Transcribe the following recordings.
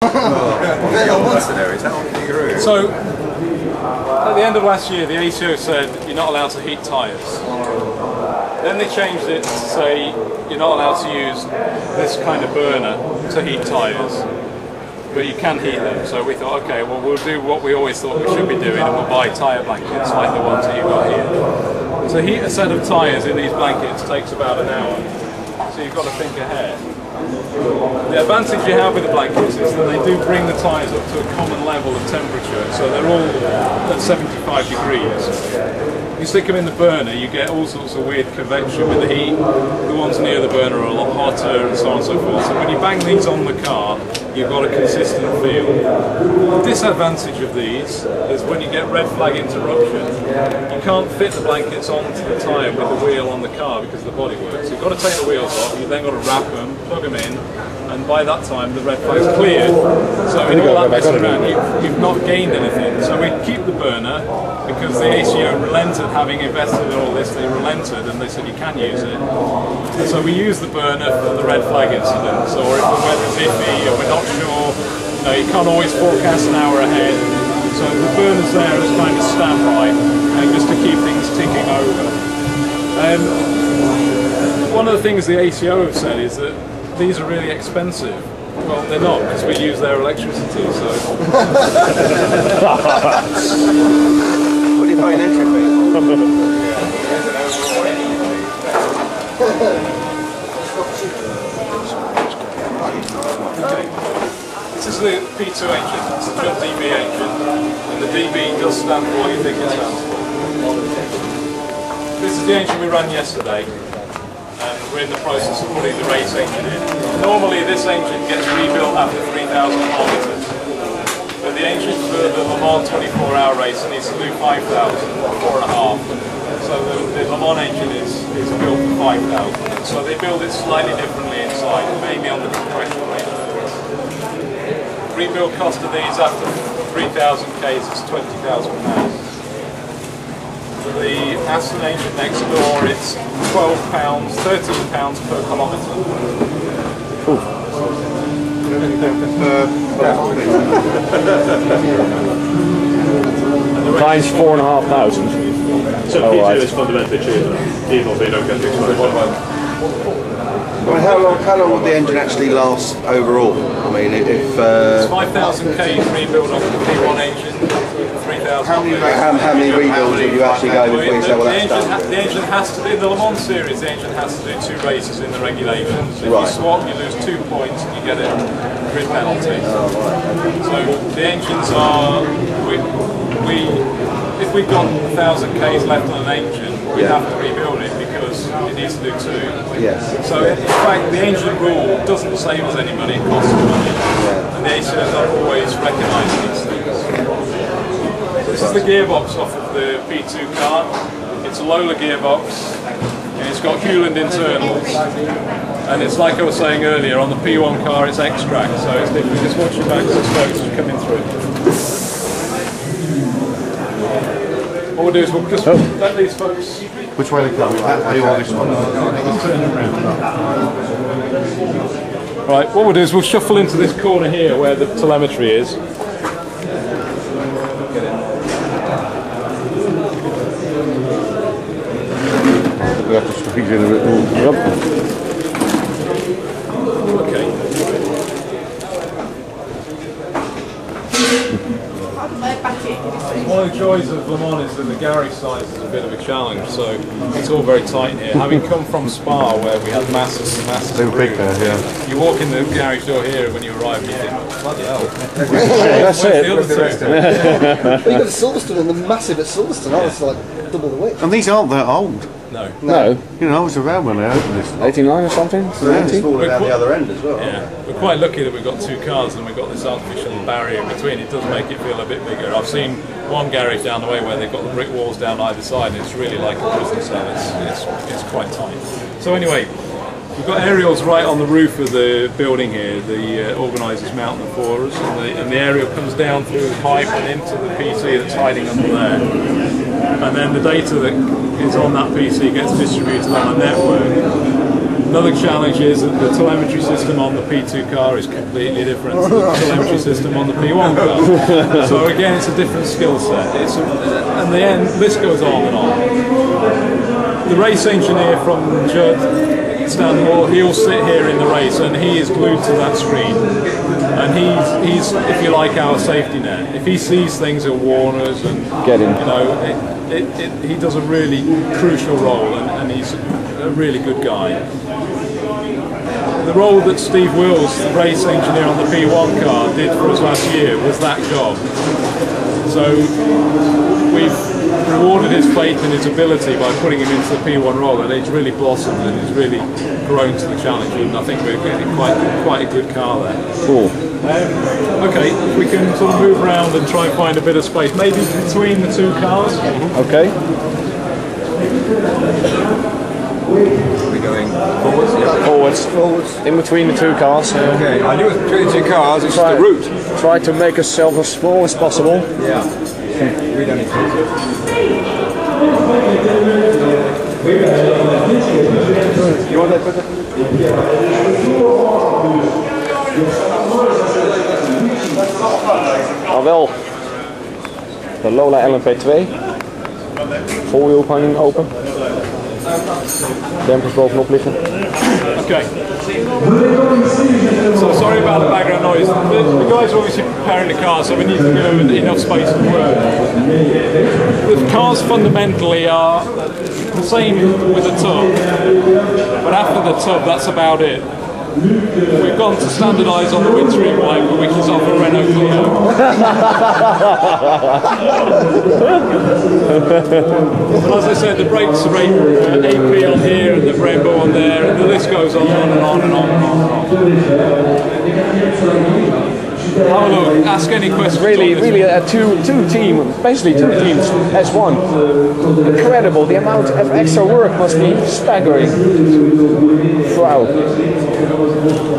So, at the end of last year, the ACO said you're not allowed to heat tyres. Then they changed it to say you're not allowed to use this kind of burner to heat tyres, but you can heat them. So we thought, okay, well we'll do what we always thought we should be doing, and we'll buy tyre blankets like the ones that you've got here. To heat a set of tyres in these blankets takes about an hour, so you've got to think ahead. The advantage you have with the blankets is that they do bring the tyres up to a common level of temperature, so they're all at 75 degrees. You stick them in the burner, you get all sorts of weird convection with the heat. The ones near the burner are a lot hotter and so on and so forth. So when you bang these on the car, you've got a consistent feel. The disadvantage of these is when you get red flag interruption, you can't fit the blankets onto the tyre with the wheel on the car because of the bodywork. So you've got to take the wheels off, you've then got to wrap them, plug them in, and by that time the red flag's cleared. So in all that messing around, you've not gained anything. So we keep the burner because the ACO relented, having invested in all this, they relented and they said you can use it. So we use the burner for the red flag incidents, or if the weather's iffy or we're not sure, you can't always forecast an hour ahead. So the burner's there as kind of standby, just to keep things ticking over. One of the things the ACO have said is that these are really expensive. Well, they're not, because we use their electricity, so... What do you pay an entry fee? Okay. This is the P2 engine, it's a twin DB engine, and the DB does stand for what you think it stands for. This is the engine we ran yesterday, and we're in the process of putting the race engine in. Normally this engine gets rebuilt after 3,000 kilometers, but the engine for the Le Mans 24-hour race needs to do 5,000, 4.5. So the Le Mans engine is built for 5,000. So they build it slightly differently inside, mainly on the compression rate. Rebuild cost of these after 3,000 Ks is £20,000. For the Aston engine next door, it's £12, £13 per kilometre. Times 4,500. So P2 is fundamentally cheaper, even though they don't get the exposure. I mean, how long would the engine actually last overall? I mean, if it's 5,000 Ks rebuild on the P1 engine, 3,000. How many rebuilds will you actually go before you say, well, that's done? The engine has to, in the Le Mans series, the engine has to do 2 races in the regulations. If you swap, you lose 2 points and you get a grid penalty. So the engines are, if we've got 1,000 Ks left on an engine, we have to rebuild it because it needs to do 2. Yes. So in fact, the engine rule doesn't save us any money, it costs money. And the ACO don't always recognise these things. This is the gearbox off of the P2 car. It's a Lola gearbox, and it's got Hewland internals. And it's like I was saying earlier, on the P1 car it's extract, so it's different. Just watch your back as the spokes are coming through. What we'll do is we'll just let these folks... Which way they come? That way or this one? Just turn them around. Right, what we'll do is we'll shuffle into this corner here where the telemetry is. We have to squeeze in a bit more. Okay. One of the joys of Le Mans is that the garage size is a bit of a challenge, so it's all very tight here. Having come from Spa where we had masses and masses They of were big room, there, yeah. you walk in the garage door here when you arrive and you think, bloody hell. That's it. The other two? But you've got the Silverstone and the massive at Silverstone, that was like double the width. And these aren't that old. No. No. You know, I was around when they opened this. 89 or something? It's smaller down the other end as well. Yeah, we're quite lucky that we've got 2 cars and we've got this artificial barrier in between. It does make it feel a bit bigger. I've seen one garage down the way where they've got the brick walls down either side and it's really like a prison cell. It's quite tight. So anyway, we've got aerials right on the roof of the building here. The organisers mount them for us, and the aerial comes down through the pipe and into the PC that's hiding under there. And then the data that is on that PC gets distributed on a network. Another challenge is that the telemetry system on the P2 car is completely different to the telemetry system on the P1 car. So again, it's a different skill set. And the end, this goes on and on. The race engineer from Stanmore, he'll sit here in the race and he is glued to that screen. And he's, if you like, our safety net. If he sees things, he'll warn us and Get him. You know, he does a really crucial role, and he's a really good guy. The role that Steve Wills, the race engineer on the P1 car, did for us last year was that job. So we've rewarded his faith and his ability by putting him into the P1 role, and he's really blossomed and he's really grown to the challenge, and I think we're getting quite a good car there. Cool. Okay, if we can sort of move around and try and find a bit of space, maybe between the two cars. Okay. We're going forwards? Yeah. Forwards. In between the two cars. Okay, I knew it was between the two cars, it's just the route. Try to make yourself as small as possible. Yeah. We don't need to. You want that better? Nou wel, de Lola LMP2, voorwielopvanging open, dempers bovenop liggen. Okay. So sorry about the background noise. The guys are obviously preparing the car, so we need to give them enough space to work. The cars fundamentally are the same with the tub, but after the tub, that's about it. We've gone to standardise on the windscreen wiper, which is off a Renault Clio. But as I said, the brakes are AP on here and the Brembo on there, and the list goes on and on and on and on and on. Have a look, ask any questions. Really basically two teams as one. Incredible, the amount of extra work must be staggering. Wow.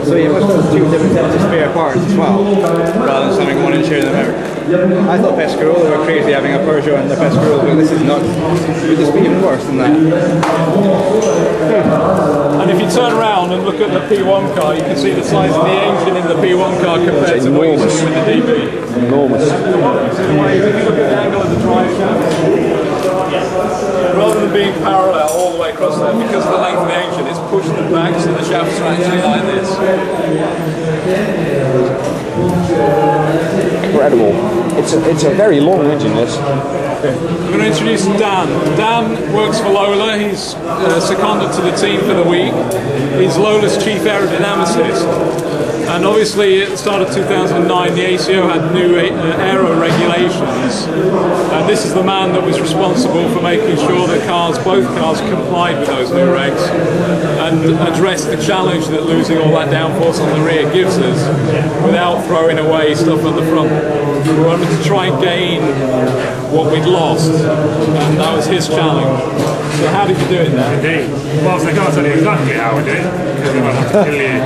So you must have 2 different sets of spare parts as well, rather than having one in here in America. I thought Pescarolo were crazy having a Peugeot and the Pescarolo, but this is not. It would just be even worse than that. And if you turn around and look at the P1 car, you can see the size of the engine in the P1 car compared to what you see with the DB. Enormous. If you look at the angle of the drive shaft, rather than being parallel all the way across there, because of the length of the engine, it's pushed them back so the shafts are actually like this. Incredible. It's a very long engine, this. I'm going to introduce Dan. Dan works for Lola. He's seconded to the team for the week. He's Lola's chief aerodynamicist. And obviously at the start of 2009 the ACO had new aero regulations, and this is the man that was responsible for making sure that both cars complied with those new regs and addressed the challenge that losing all that downforce on the rear gives us without throwing away stuff on the front. We wanted to try and gain what we'd lost, and that was his challenge. So how did you do it then? Indeed. Well, I can't tell you exactly how we did it, because we might want to kill you.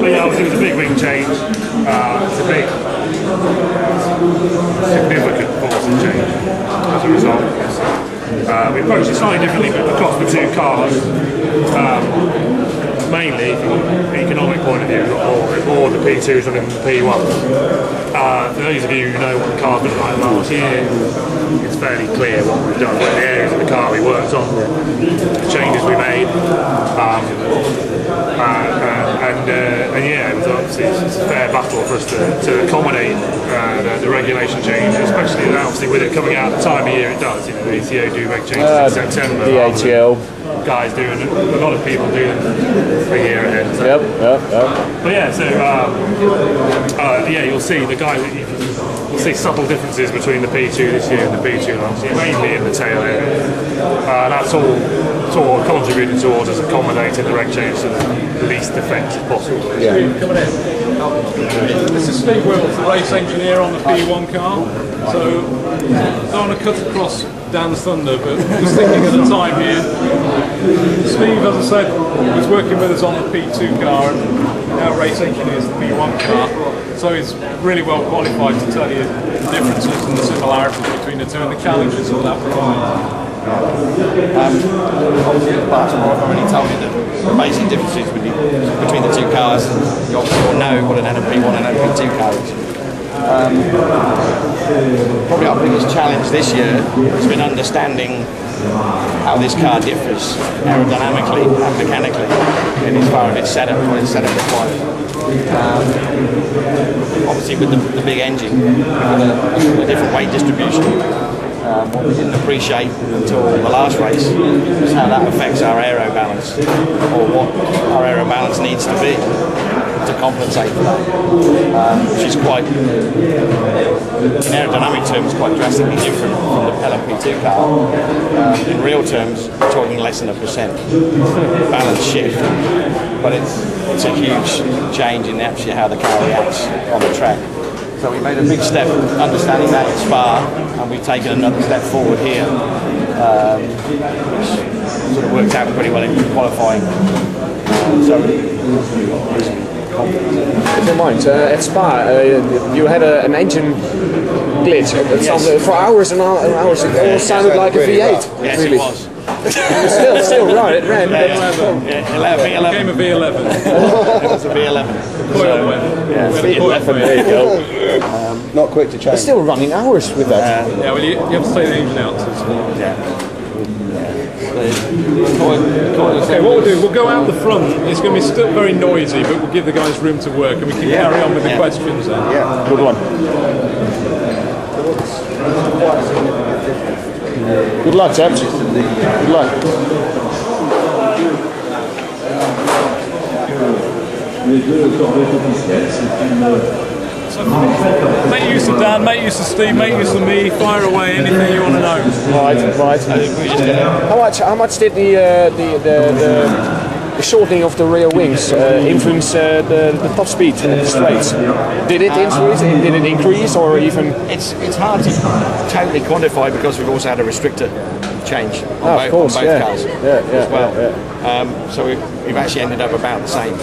But yeah, obviously it was a big wing change. It's a big, significant force of change as a result. We approached it slightly differently across the two cars. Mainly, from an economic point of view, or the P2s than the P1. For those of you who know what the car looked like last year, it's fairly clear what we've done, what the areas of the car we worked on, the changes we made, and yeah, it was obviously it's a fair battle for us to accommodate the regulation change, especially obviously with it coming out at the time of year it does. You know, the ATO do make changes in September. The ATO. Guys doing it. A lot of people do them a year ahead. So. Yep. But yeah, so yeah, you'll see the guy. You'll see subtle differences between the P2 this year and the P2 last year, mainly in the tail area. That's all contributed towards us accommodating the reg change to the least effect possible. Yeah. Coming in. This is Steve Wills, the race engineer on the P1 car. So I don't want to cut across Dan's thunder, but just thinking at the time here, Steve, as I said, was working with us on the P2 car and now race engineers the P1 car. So he's really well qualified to tell you the differences and the similarities between the two and the challenges that provides. Obviously, the parts have already told you the basic differences between the two cars. You obviously all know what an LMP1 and an LMP2 car is. Probably our biggest challenge this year has been understanding how this car differs aerodynamically and mechanically in as far as its setup, what its setup requires. Obviously with the big engine, we've got a different weight distribution. What we didn't appreciate until the last race is how that affects our aero balance, or what our aero balance needs to be to compensate for that, which is quite, in aerodynamic terms, quite drastically different from the LMP2 car. In real terms, we're talking less than 1% balance shift, but it's a huge change in actually how the car reacts on the track. So we made a big step understanding that at Spa, and we've taken another step forward here, which sort of worked out pretty well in qualifying. Never mind, at Spa, you had an engine glitch. Yes. For hours and hours, it almost sounded like a V8. Yes, really. it was. still right, it ran. It became a V11. It was a V11. Coil went. Yeah, V11, there you go. Not quick to change. But still running hours with that. Yeah, well, you have to take the engine out. Okay, what we'll do, we'll go out the front. It's going to be still very noisy, but we'll give the guys room to work, and we can carry on with the questions then. Yeah, Good one. Good luck, chaps. Good luck. So, make use of Dan, make use of Steve, make use of me, fire away anything you want to know. Right. How much did the shortening of the rear wings influence the top speed at the straights? Did it influence? Did it increase or even? It's hard to totally quantify because we've also had a restrictor change on both cars as well. So we've actually ended up about the same.